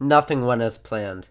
Nothing went as planned.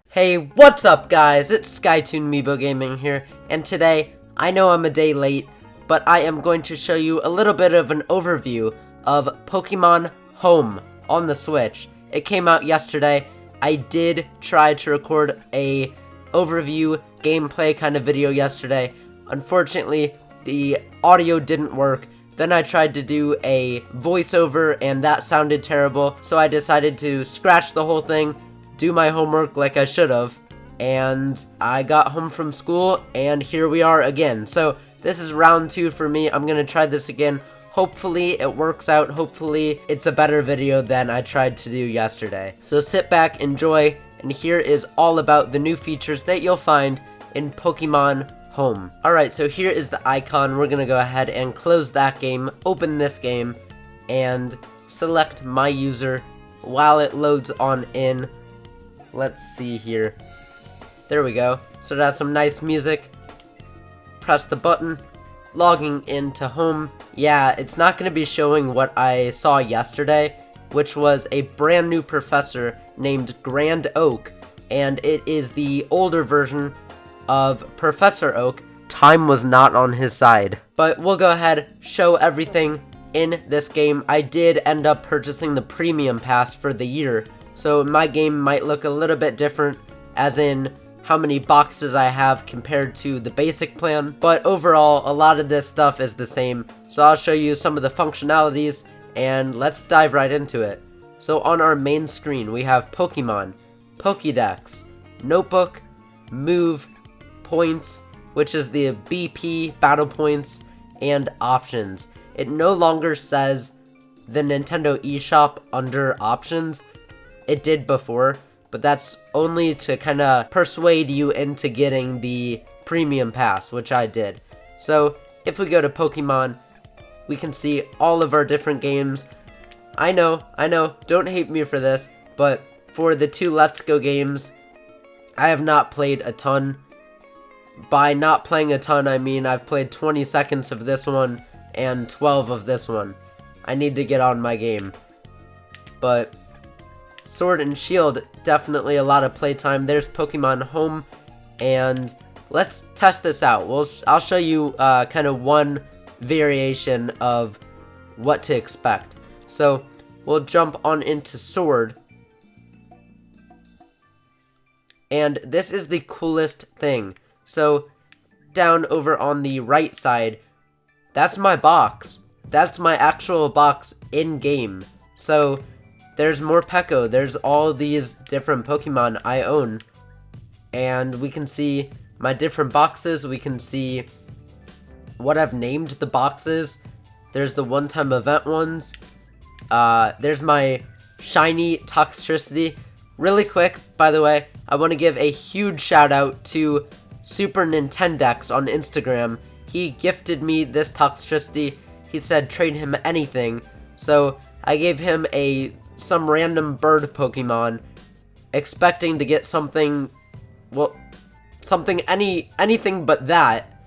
Hey, what's up guys? It's SkyToon Meebo Gaming here, and today, I know I'm a day late, but I am going to show you a little bit of an overview of Pokemon Home on the Switch. It came out yesterday. I did try to record a overview gameplay kind of video yesterday. Unfortunately, the audio didn't work. Then I tried to do a voiceover and that sounded terrible, so I decided to scratch the whole thing, do my homework like I should have, and I got home from school, and here we are again. So this is round 2 for me. I'm gonna try this again. Hopefully it works out. Hopefully it's a better video than I tried to do yesterday. So sit back, enjoy, and here is all about the new features that you'll find in Pokemon Home. Alright, so here is the icon. We're gonna go ahead and close that game, open this game, and select my user while it loads on in. Let's see here. There we go. So it has some nice music. Press the button. Logging into Home. Yeah, it's not going to be showing what I saw yesterday, which was a brand new professor named Grand Oak, and it is the older version of Professor Oak. Time was not on his side. But we'll go ahead, show everything in this game. I did end up purchasing the premium pass for the year, so my game might look a little bit different, as in how many boxes I have compared to the basic plan, but overall, a lot of this stuff is the same, so I'll show you some of the functionalities, and let's dive right into it. So on our main screen, we have Pokemon, Pokedex, Notebook, Move, Points, which is the BP, Battle Points, and Options. It no longer says the Nintendo eShop under Options. It did before, but that's only to kind of persuade you into getting the premium pass, which I did. So if we go to Pokemon, we can see all of our different games. I know, don't hate me for this, but for the 2 Let's Go games, I have not played a ton. By not playing a ton, I mean I've played 20 seconds of this one and 12 of this one. I need to get on my game. But Sword and Shield, definitely a lot of playtime. There's Pokemon Home, and let's test this out. I'll show you kind of one variation of what to expect. So we'll jump on into Sword, and this is the coolest thing. So down over on the right side, that's my box. That's my actual box in-game. So there's Morpeko, there's all these different Pokemon I own, and we can see my different boxes, we can see what I've named the boxes, there's the one-time event ones, there's my shiny Toxtricity. Really quick, by the way, I want to give a huge shout out to Super Nintendex on Instagram. He gifted me this Toxtricity. He said trade him anything, so I gave him some random bird Pokemon, expecting to get something, anything but that,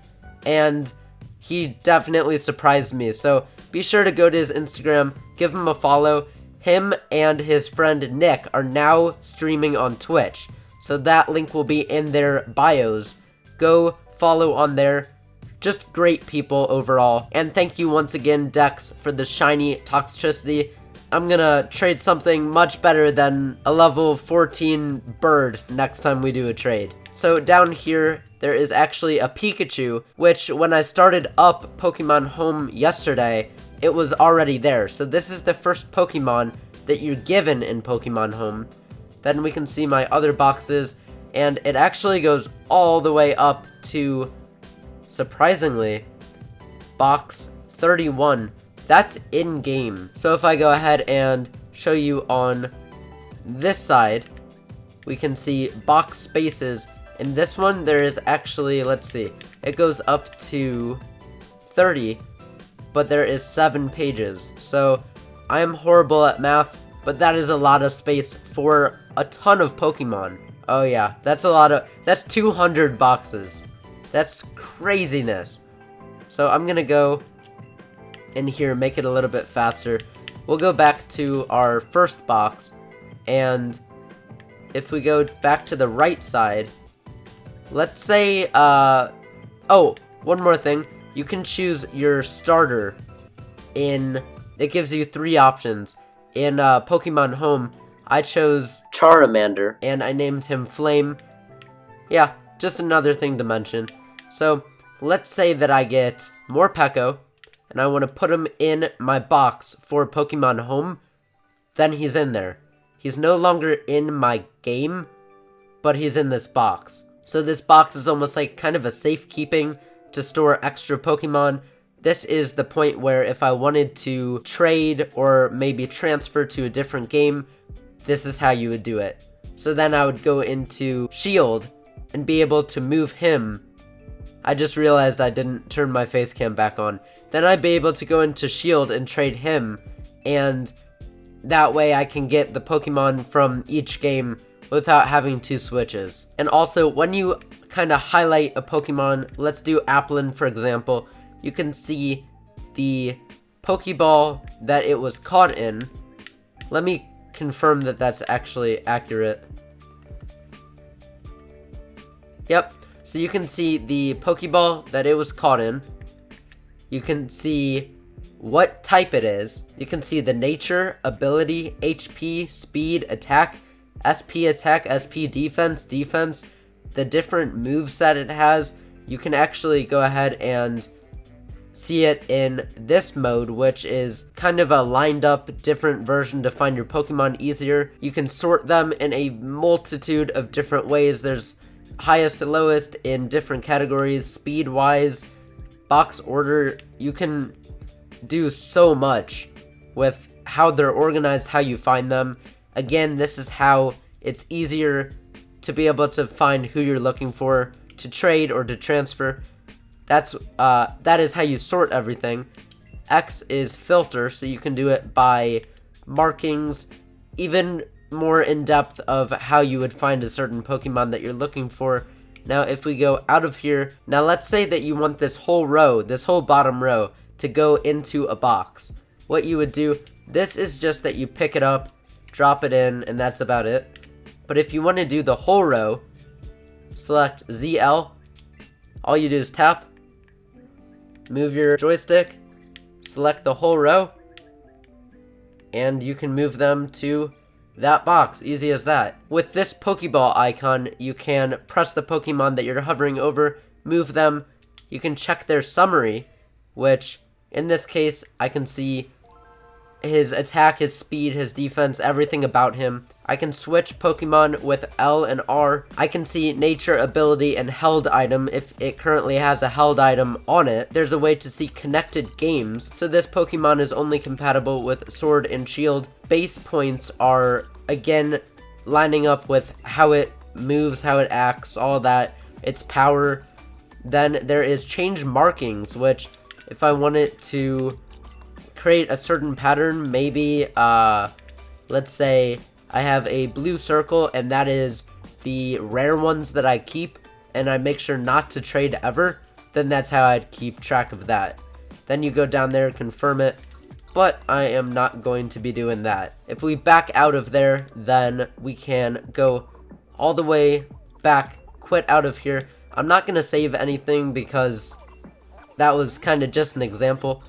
and he definitely surprised me. So be sure to go to his Instagram, give him a follow. Him and his friend Nick are now streaming on Twitch, so that link will be in their bios. Go follow on there. Just great people overall, and thank you once again, Dex, for the shiny Toxtricity. I'm gonna trade something much better than a level 14 bird next time we do a trade. So down here, there is actually a Pikachu, which when I started up Pokemon Home yesterday, it was already there. So this is the first Pokemon that you're given in Pokemon Home. Then we can see my other boxes, and it actually goes all the way up to, surprisingly, box 31. That's in-game. So if I go ahead and show you on this side, we can see box spaces. In this one, there is actually, let's see, it goes up to 30, but there is 7 pages. So I am horrible at math, but that is a lot of space for a ton of Pokemon. Oh yeah, that's 200 boxes. That's craziness. So I'm gonna go in here, make it a little bit faster. We'll go back to our first box, and if we go back to the right side, let's say, oh, one more thing. You can choose your starter it gives you 3 options. In Pokemon Home, I chose Charmander, and I named him Flame. Yeah, just another thing to mention. So, let's say that I get Morpeko, and I want to put him in my box for Pokemon Home. Then he's in there. He's no longer in my game, but he's in this box. So this box is almost like kind of a safekeeping to store extra Pokemon. This is the point where if I wanted to trade or maybe transfer to a different game, this is how you would do it. So then I would go into Shield and be able to move him. I just realized I didn't turn my face cam back on. Then I'd be able to go into Shield and trade him, and that way I can get the Pokemon from each game without having 2 switches. And also, when you kind of highlight a Pokemon, let's do Applin for example, you can see the Pokeball that it was caught in. Let me confirm that that's actually accurate. Yep, so you can see the Pokeball that it was caught in. You can see what type it is. You can see the nature, ability, HP, speed, attack, SP attack, SP defense, the different moves that it has. You can actually go ahead and see it in this mode, which is kind of a lined up different version to find your Pokemon easier. You can sort them in a multitude of different ways. There's highest to lowest in different categories, speed wise, box order. You can do so much with how they're organized, how you find them. Again, this is how it's easier to be able to find who you're looking for, to trade or to transfer. That is how you sort everything. X is filter, so you can do it by markings, even more in depth of how you would find a certain Pokemon that you're looking for. Now, if we go out of here, now let's say that you want this whole row, this whole bottom row, to go into a box. What you would do, this is just that you pick it up, drop it in, and that's about it. But if you want to do the whole row, select ZL, all you do is tap, move your joystick, select the whole row, and you can move them to that box, easy as that. With this Pokeball icon, you can press the Pokemon that you're hovering over, move them, you can check their summary, which in this case, I can see his attack, his speed, his defense, everything about him. I can switch Pokemon with L and R. I can see nature, ability, and held item if it currently has a held item on it. There's a way to see connected games. So this Pokemon is only compatible with Sword and Shield. Base points are, again, lining up with how it moves, how it acts, all that. Its power. Then there is change markings, which if I wanted to create a certain pattern, maybe, let's say I have a blue circle, and that is the rare ones that I keep, and I make sure not to trade ever, then that's how I'd keep track of that. Then you go down there, confirm it, but I am not going to be doing that. If we back out of there, then we can go all the way back, quit out of here. I'm not going to save anything because that was kind of just an example.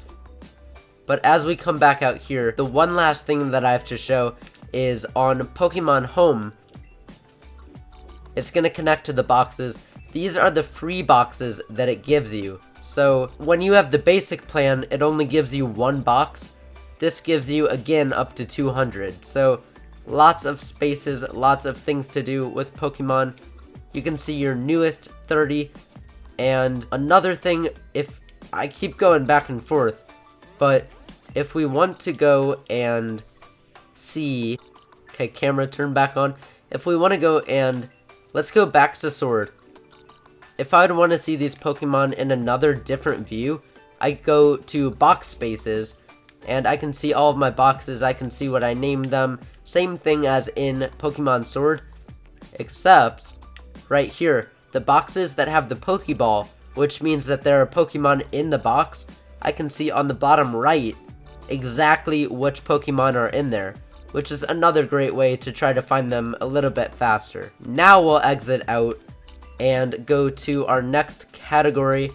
But as we come back out here, the one last thing that I have to show is on Pokemon Home. It's going to connect to the boxes. These are the free boxes that it gives you. So when you have the basic plan, it only gives you 1 box. This gives you, again, up to 200. So lots of spaces, lots of things to do with Pokemon. You can see your newest 30. And another thing, if I keep going back and forth, but if we want to go and see, okay, camera turn back on. If we want to go and, let's go back to Sword. If I would want to see these Pokemon in another different view, I go to box spaces, and I can see all of my boxes. I can see what I named them. Same thing as in Pokemon Sword, except right here, the boxes that have the Pokeball which means that there are Pokemon in the box. I can see on the bottom right exactly which Pokemon are in there, which is another great way to try to find them a little bit faster. Now we'll exit out and go to our next category,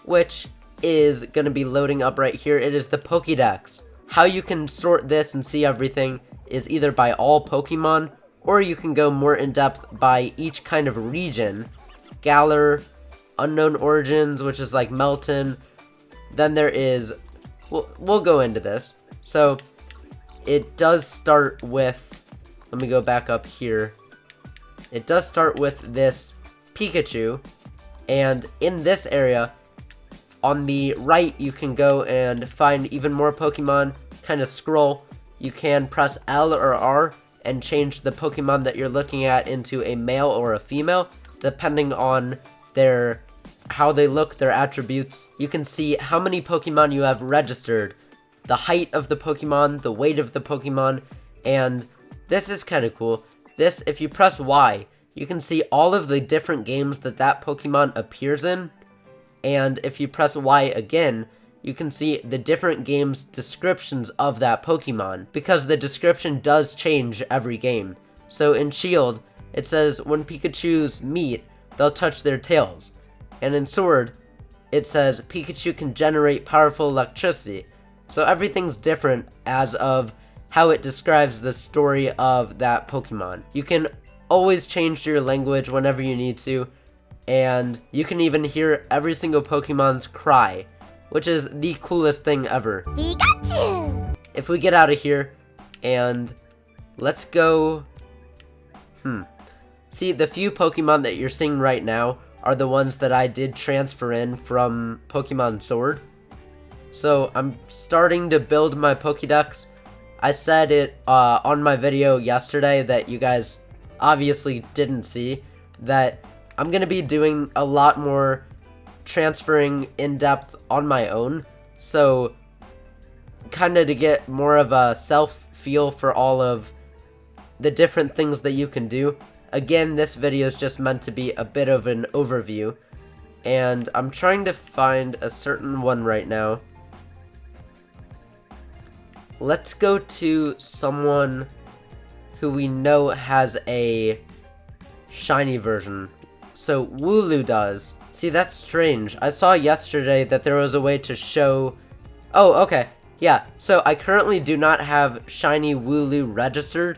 which is going to be loading up right here. It is the Pokedex. How you can sort this and see everything is either by all Pokemon, or you can go more in depth by each kind of region. Galar, Unknown Origins, which is like Melton. Then there is, we'll go into this. So it does start with, let me go back up here. It does start with this Pikachu, and in this area, on the right, you can go and find even more Pokemon, kind of scroll. You can press L or R and change the Pokemon that you're looking at into a male or a female, depending on how they look, their attributes. You can see how many Pokemon you have registered, the height of the Pokemon, the weight of the Pokemon, and this is kind of cool. This, if you press Y, you can see all of the different games that Pokemon appears in. And if you press Y again, you can see the different games' descriptions of that Pokemon, because the description does change every game. So in Shield, it says when Pikachus meet, they'll touch their tails. And in Sword, it says Pikachu can generate powerful electricity. So everything's different as of how it describes the story of that Pokemon. You can always change your language whenever you need to, and you can even hear every single Pokemon's cry, which is the coolest thing ever. Pikachu! If we get out of here, and let's go... See, the few Pokemon that you're seeing right now are the ones that I did transfer in from Pokemon Sword. So I'm starting to build my Pokédex. I said it on my video yesterday that you guys obviously didn't see, that I'm going to be doing a lot more transferring in depth on my own. So kind of to get more of a self feel for all of the different things that you can do. Again, this video is just meant to be a bit of an overview, and I'm trying to find a certain one right now. Let's go to someone who we know has a shiny version. So Wooloo does. See, that's strange. I saw yesterday that there was a way to show... Oh, okay. Yeah, so I currently do not have shiny Wooloo registered,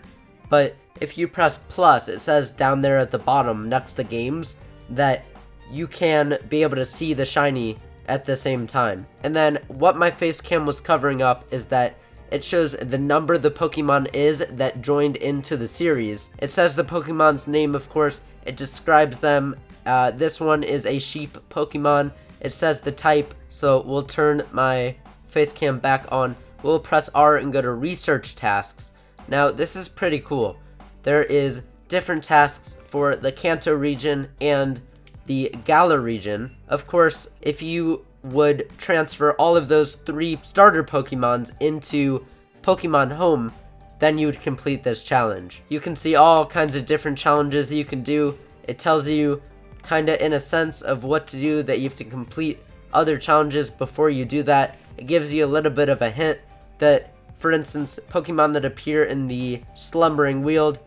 but if you press plus, it says down there at the bottom next to games that you can be able to see the shiny at the same time. And then what my face cam was covering up is that it shows the number the Pokemon is that joined into the series. It says the Pokemon's name, of course. It describes them. This one is a sheep Pokemon. It says the type. So we'll turn my face cam back on. We'll press R and go to research tasks. Now this is pretty cool. There is different tasks for the Kanto region and the Galar region. Of course, if you would transfer all of those 3 starter Pokemons into Pokemon Home, then you would complete this challenge. You can see all kinds of different challenges you can do. It tells you kinda in a sense of what to do, that you have to complete other challenges before you do that. It gives you a little bit of a hint that, for instance, Pokemon that appear in the Slumbering Weald,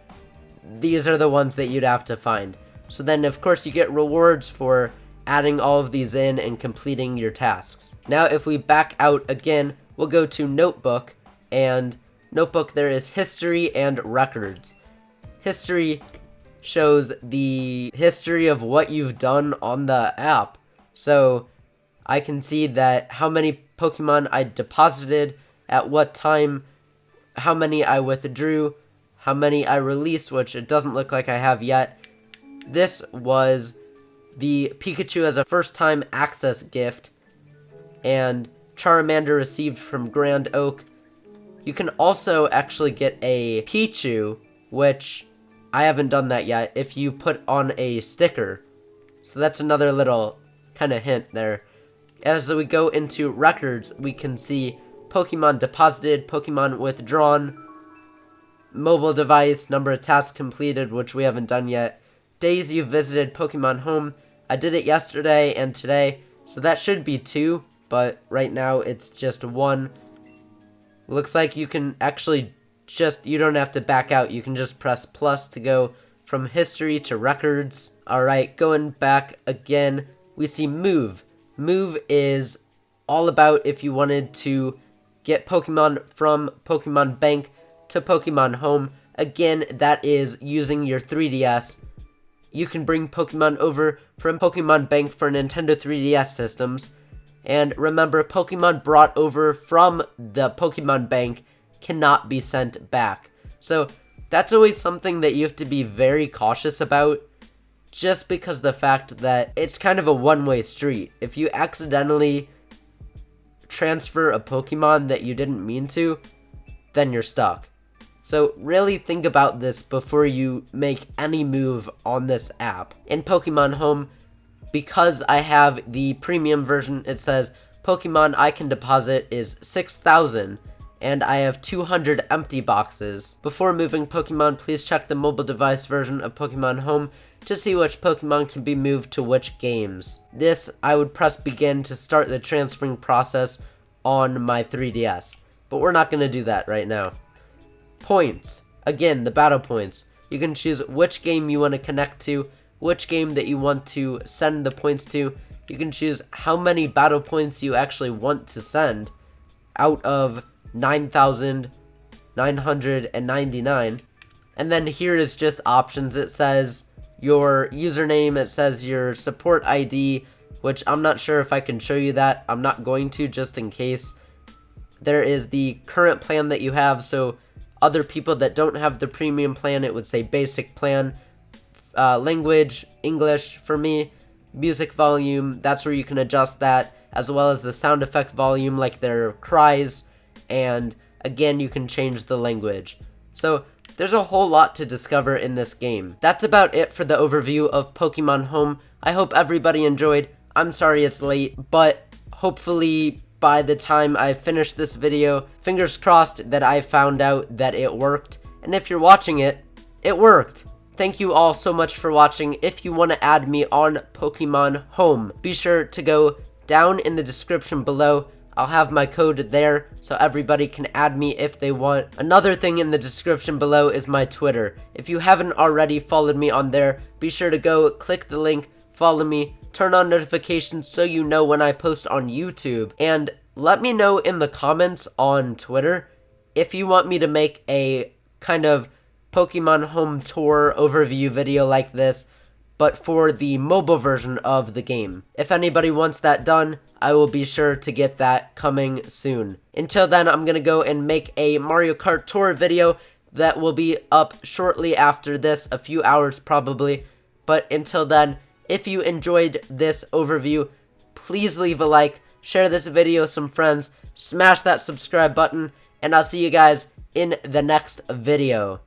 these are the ones that you'd have to find. So then, of course, you get rewards for adding all of these in and completing your tasks. Now, if we back out again, we'll go to Notebook, and Notebook, there is History and Records. History shows the history of what you've done on the app. So I can see that how many Pokemon I deposited, at what time, how many I withdrew, how many I released, which it doesn't look like I have yet. This was the Pikachu as a first-time access gift, and Charmander received from Grand Oak. You can also actually get a Pichu, which I haven't done that yet, if you put on a sticker. So that's another little kind of hint there. As we go into records, we can see Pokemon deposited, Pokemon withdrawn, mobile device, number of tasks completed, which we haven't done yet, days you visited Pokemon Home, I did it yesterday and today, so that should be 2, but right now it's just 1. Looks like you can actually you don't have to back out. You can just press plus to go from history to records. Alright, going back again, we see move. Move is all about if you wanted to get Pokemon from Pokemon Bank to Pokemon Home. Again, that is using your 3DS. You can bring Pokemon over from Pokemon Bank for Nintendo 3DS systems. And remember, Pokemon brought over from the Pokemon Bank cannot be sent back. So that's always something that you have to be very cautious about, just because the fact that it's kind of a one-way street. If you accidentally transfer a Pokemon that you didn't mean to, then you're stuck. So really think about this before you make any move on this app. In Pokemon Home, because I have the premium version, it says Pokemon I can deposit is 6,000, and I have 200 empty boxes. Before moving Pokemon, please check the mobile device version of Pokemon Home to see which Pokemon can be moved to which games. This, I would press begin to start the transferring process on my 3DS, but we're not going to do that right now. Points. Again, the battle points. You can choose which game you want to connect to, which game that you want to send the points to. You can choose how many battle points you actually want to send out of 9,999. And then here is just options. It says your username, it says your support ID, which I'm not sure if I can show you that. I'm not going to, just in case. There is the current plan that you have, so other people that don't have the premium plan, it would say basic plan. Language, English for me. Music volume, that's where you can adjust that, as well as the sound effect volume, like their cries, and again, you can change the language. So there's a whole lot to discover in this game. That's about it for the overview of Pokemon Home. I hope everybody enjoyed. I'm sorry it's late, but hopefully by the time I finish this video, fingers crossed that I found out that it worked. And if you're watching it, it worked. Thank you all so much for watching. If you want to add me on Pokemon Home, be sure to go down in the description below. I'll have my code there so everybody can add me if they want. Another thing in the description below is my Twitter. If you haven't already followed me on there, be sure to go click the link, follow me, turn on notifications so you know when I post on YouTube. And let me know in the comments on Twitter if you want me to make a kind of Pokemon Home tour overview video like this, but for the mobile version of the game. If anybody wants that done, I will be sure to get that coming soon. Until then, I'm gonna go and make a Mario Kart tour video that will be up shortly after this, a few hours probably. But until then, if you enjoyed this overview, please leave a like, share this video with some friends, smash that subscribe button, and I'll see you guys in the next video.